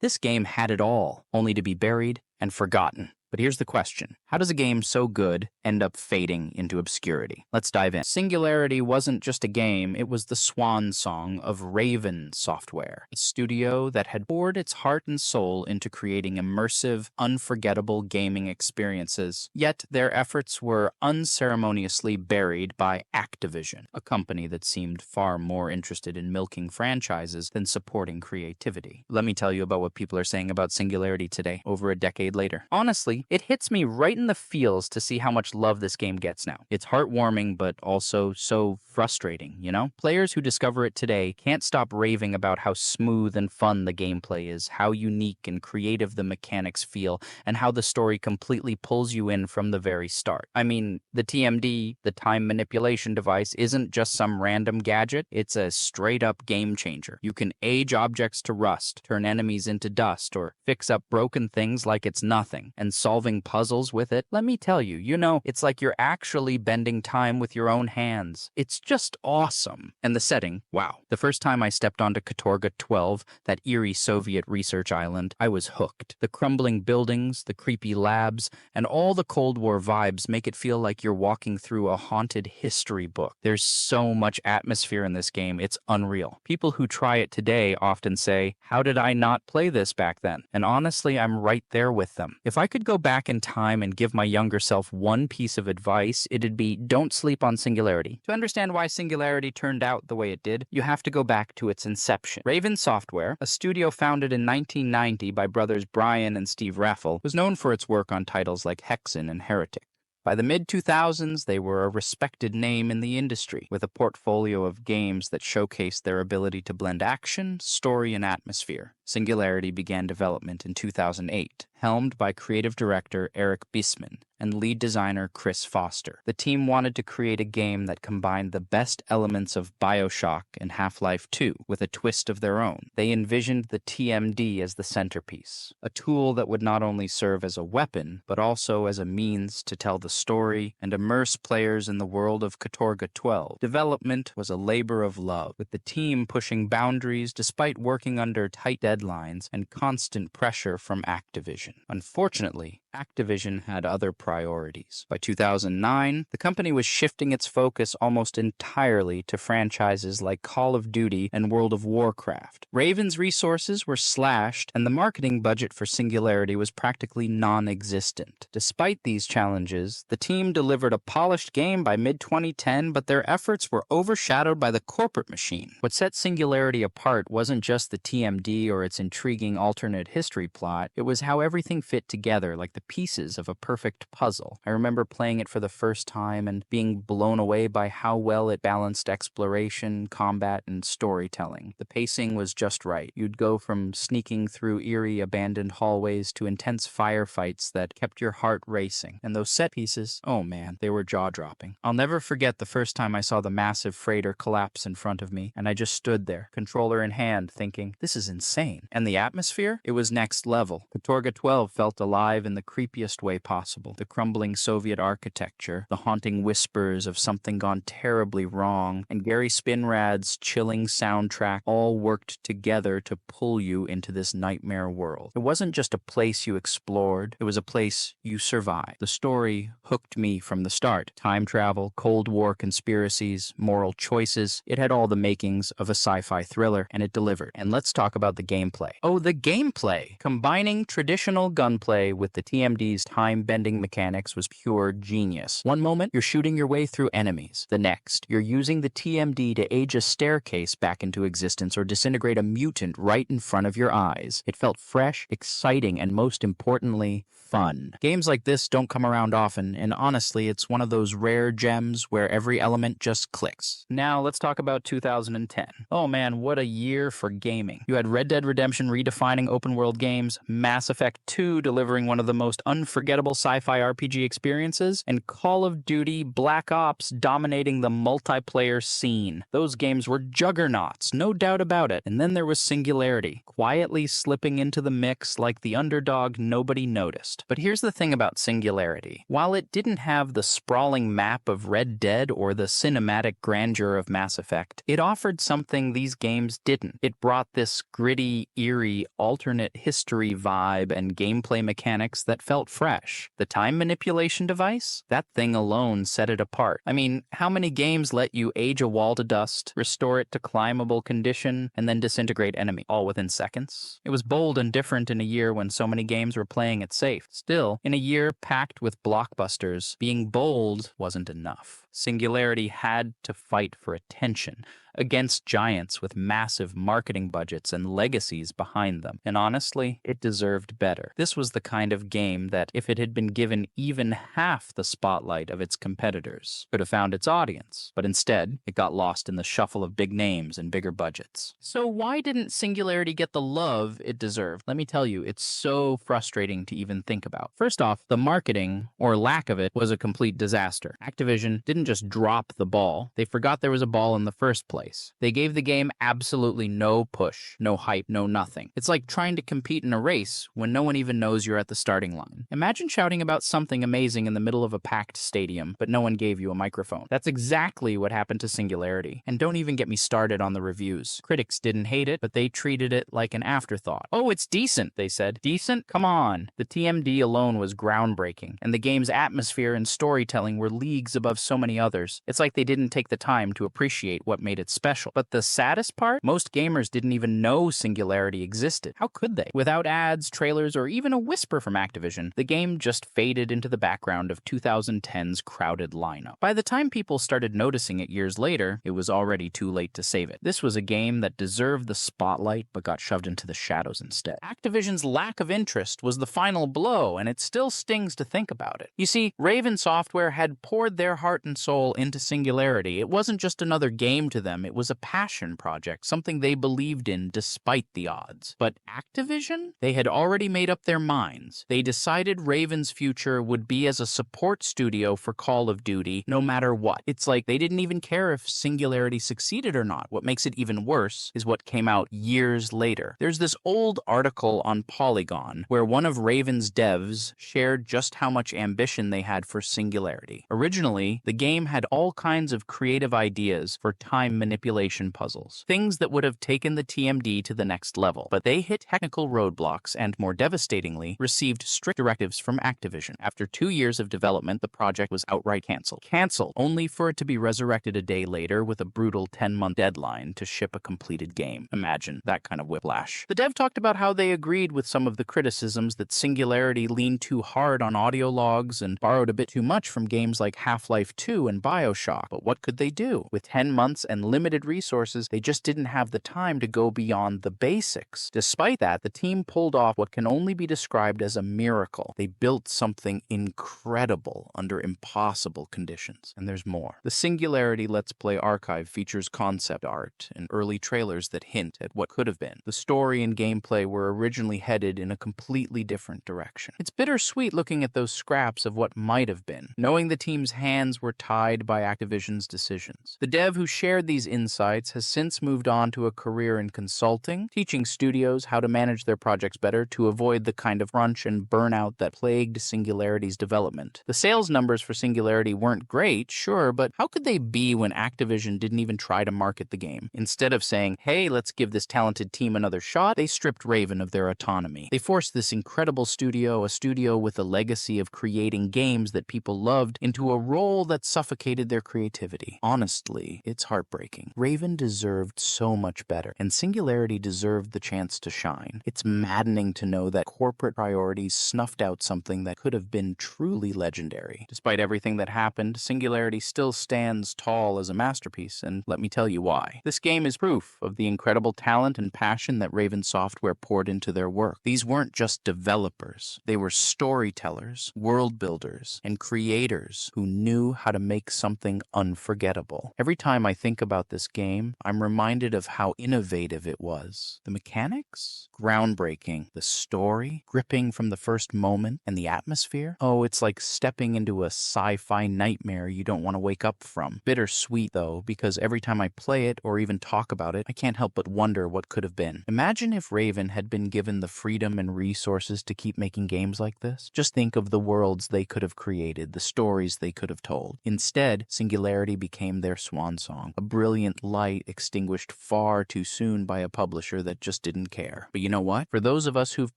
This game had it all, only to be buried and forgotten. But here's the question. How does a game so good end up fading into obscurity? Let's dive in. Singularity wasn't just a game, it was the swan song of Raven Software, a studio that had poured its heart and soul into creating immersive, unforgettable gaming experiences. Yet their efforts were unceremoniously buried by Activision, a company that seemed far more interested in milking franchises than supporting creativity. Let me tell you about what people are saying about Singularity today, over a decade later. Honestly, it hits me right in the feels to see how much love this game gets now. It's heartwarming, but also so frustrating, you know? Players who discover it today can't stop raving about how smooth and fun the gameplay is, how unique and creative the mechanics feel, and how the story completely pulls you in from the very start. I mean, the TMD, the time manipulation device, isn't just some random gadget, it's a straight-up game changer. You can age objects to rust, turn enemies into dust, or fix up broken things like it's nothing, and solving puzzles with it. Let me tell you, it's like you're actually bending time with your own hands. It's just awesome. And the setting, wow. The first time I stepped onto Katorga 12, that eerie Soviet research island, I was hooked. The crumbling buildings, the creepy labs, and all the Cold War vibes make it feel like you're walking through a haunted history book. There's so much atmosphere in this game, it's unreal. People who try it today often say, how did I not play this back then? And honestly, I'm right there with them. If I could go back in time and give my younger self one piece of advice, it'd be don't sleep on Singularity. To understand why Singularity turned out the way it did, you have to go back to its inception. Raven Software, a studio founded in 1990 by brothers Brian and Steve Raffel, was known for its work on titles like Hexen and Heretic. By the mid-2000s, they were a respected name in the industry, with a portfolio of games that showcased their ability to blend action, story, and atmosphere. Singularity began development in 2008, helmed by creative director Eric Bisman and lead designer Chris Foster. The team wanted to create a game that combined the best elements of BioShock and Half-Life 2 with a twist of their own. They envisioned the TMD as the centerpiece, a tool that would not only serve as a weapon, but also as a means to tell the story and immerse players in the world of Katorga 12. Development was a labor of love, with the team pushing boundaries despite working under tight deadlines and constant pressure from Activision. Unfortunately, Activision had other priorities. By 2009, the company was shifting its focus almost entirely to franchises like Call of Duty and World of Warcraft. Raven's resources were slashed, and the marketing budget for Singularity was practically non-existent. Despite these challenges, the team delivered a polished game by mid-2010, but their efforts were overshadowed by the corporate machine. What set Singularity apart wasn't just the TMD or its intriguing alternate history plot, it was how everything fit together like the pieces of a perfect puzzle. I remember playing it for the first time and being blown away by how well it balanced exploration, combat, and storytelling. The pacing was just right. You'd go from sneaking through eerie abandoned hallways to intense firefights that kept your heart racing. And those set pieces, oh man, they were jaw-dropping. I'll never forget the first time I saw the massive freighter collapse in front of me, and I just stood there, controller in hand, thinking, this is insane. And the atmosphere? It was next level. Katorga 12 felt alive in the creepiest way possible. The crumbling Soviet architecture, the haunting whispers of something gone terribly wrong, and Gary Spinrad's chilling soundtrack all worked together to pull you into this nightmare world. It wasn't just a place you explored, it was a place you survived. The story hooked me from the start. Time travel, Cold War conspiracies, moral choices. It had all the makings of a sci-fi thriller, and it delivered. And let's talk about the gameplay. Oh, the gameplay! Combining traditional gunplay with the TMD's time-bending mechanics was pure genius. One moment, you're shooting your way through enemies. The next, you're using the TMD to age a staircase back into existence or disintegrate a mutant right in front of your eyes. It felt fresh, exciting, and most importantly, fun. Games like this don't come around often, and honestly, it's one of those rare gems where every element just clicks. Now, let's talk about 2010. Oh man, what a year for gaming. You had Red Dead Redemption redefining open-world games, Mass Effect 2 delivering one of the most most unforgettable sci-fi RPG experiences, and Call of Duty Black Ops dominating the multiplayer scene. Those games were juggernauts, no doubt about it. And then there was Singularity, quietly slipping into the mix like the underdog nobody noticed. But here's the thing about Singularity. While it didn't have the sprawling map of Red Dead or the cinematic grandeur of Mass Effect, it offered something these games didn't. It brought this gritty, eerie, alternate history vibe and gameplay mechanics that felt fresh. The time manipulation device? That thing alone set it apart. I mean, how many games let you age a wall to dust, restore it to climbable condition, and then disintegrate enemy, all within seconds? It was bold and different in a year when so many games were playing it safe. Still, in a year packed with blockbusters, being bold wasn't enough. Singularity had to fight for attention against giants with massive marketing budgets and legacies behind them. And honestly, it deserved better. This was the kind of game that, if it had been given even half the spotlight of its competitors, could have found its audience. But instead, it got lost in the shuffle of big names and bigger budgets. So why didn't Singularity get the love it deserved? Let me tell you, it's so frustrating to even think about. First off, the marketing, or lack of it, was a complete disaster. Activision didn't just drop the ball. They forgot there was a ball in the first place. They gave the game absolutely no push, no hype, no nothing. It's like trying to compete in a race when no one even knows you're at the starting line. Imagine shouting about something amazing in the middle of a packed stadium, but no one gave you a microphone. That's exactly what happened to Singularity. And don't even get me started on the reviews. Critics didn't hate it, but they treated it like an afterthought. Oh, it's decent, they said. Decent? Come on. The TMD alone was groundbreaking, and the game's atmosphere and storytelling were leagues above so many others. It's like they didn't take the time to appreciate what made it special. But the saddest part? Most gamers didn't even know Singularity existed. How could they? Without ads, trailers, or even a whisper from Activision, the game just faded into the background of 2010's crowded lineup. By the time people started noticing it years later, it was already too late to save it. This was a game that deserved the spotlight but got shoved into the shadows instead. Activision's lack of interest was the final blow, and it still stings to think about it. You see, Raven Software had poured their heart and soul into Singularity. It wasn't just another game to them. It was a passion project, something they believed in despite the odds. But Activision? They had already made up their minds. They decided Raven's future would be as a support studio for Call of Duty, no matter what. It's like they didn't even care if Singularity succeeded or not. What makes it even worse is what came out years later. There's this old article on Polygon where one of Raven's devs shared just how much ambition they had for Singularity. Originally, the game had all kinds of creative ideas for time manipulation puzzles, things that would have taken the TMD to the next level. But they hit technical roadblocks and, more devastatingly, received strict directives from Activision. After 2 years of development, the project was outright canceled. Canceled, only for it to be resurrected a day later with a brutal 10-month deadline to ship a completed game. Imagine that kind of whiplash. The dev talked about how they agreed with some of the criticisms that Singularity leaned too hard on audio logs and borrowed a bit too much from games like Half-Life 2 and BioShock. But what could they do? With 10 months and limited resources, they just didn't have the time to go beyond the basics. Despite that, the team pulled off what can only be described as a miracle. They built something incredible under impossible conditions. And there's more. The Singularity Let's Play archive features concept art and early trailers that hint at what could have been. The story and gameplay were originally headed in a completely different direction. It's bittersweet looking at those scraps of what might have been, knowing the team's hands were tied by Activision's decisions. The dev who shared these insights has since moved on to a career in consulting, teaching studios how to manage their projects better to avoid the kind of crunch and burnout that plagued Singularity's development. The sales numbers for Singularity weren't great, sure, but how could they be when Activision didn't even try to market the game? Instead of saying, hey, let's give this talented team another shot, they stripped Raven of their autonomy. They forced this incredible studio, a studio with a legacy of creating games that people loved, into a role that suffocated their creativity. Honestly, it's heartbreaking. Raven deserved so much better, and Singularity deserved the chance to shine. It's maddening to know that corporate priorities snuffed out something that could have been truly legendary. Despite everything that happened, Singularity still stands tall as a masterpiece, and let me tell you why. This game is proof of the incredible talent and passion that Raven Software poured into their work. These weren't just developers. They were storytellers, world builders, and creators who knew how to make something unforgettable. Every time I think about about this game, I'm reminded of how innovative it was. The mechanics? Groundbreaking. The story? Gripping from the first moment. And the atmosphere? Oh, it's like stepping into a sci-fi nightmare you don't want to wake up from. Bittersweet, though, because every time I play it or even talk about it, I can't help but wonder what could have been. Imagine if Raven had been given the freedom and resources to keep making games like this. Just think of the worlds they could have created, the stories they could have told. Instead, Singularity became their swan song, a brilliant light extinguished far too soon by a publisher that just didn't care. But you know what? For those of us who've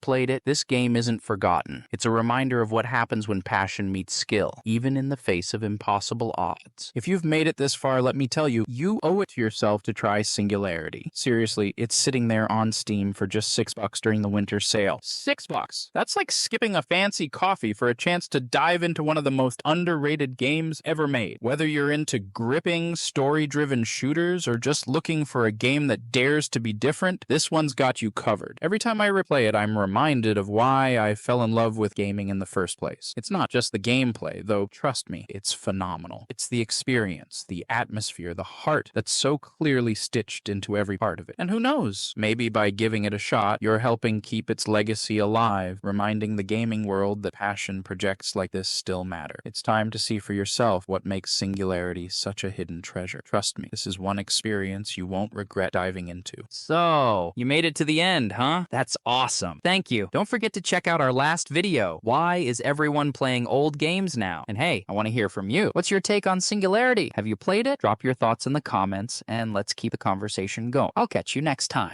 played it, this game isn't forgotten. It's a reminder of what happens when passion meets skill, even in the face of impossible odds. If you've made it this far, let me tell you, you owe it to yourself to try Singularity. Seriously, it's sitting there on Steam for just $6 during the winter sale. $6! That's like skipping a fancy coffee for a chance to dive into one of the most underrated games ever made. Whether you're into gripping, story-driven shooters or just looking for a game that dares to be different, this one's got you covered. Every time I replay it, I'm reminded of why I fell in love with gaming in the first place. It's not just the gameplay, though trust me, it's phenomenal. It's the experience, the atmosphere, the heart that's so clearly stitched into every part of it. And who knows, maybe by giving it a shot, you're helping keep its legacy alive, reminding the gaming world that passion projects like this still matter. It's time to see for yourself what makes Singularity such a hidden treasure. Trust me, this is one experience you won't regret diving into. So, you made it to the end, huh? That's awesome. Thank you. Don't forget to check out our last video. Why is everyone playing old games now? And hey, I want to hear from you. What's your take on Singularity? Have you played it? Drop your thoughts in the comments, and let's keep the conversation going. I'll catch you next time.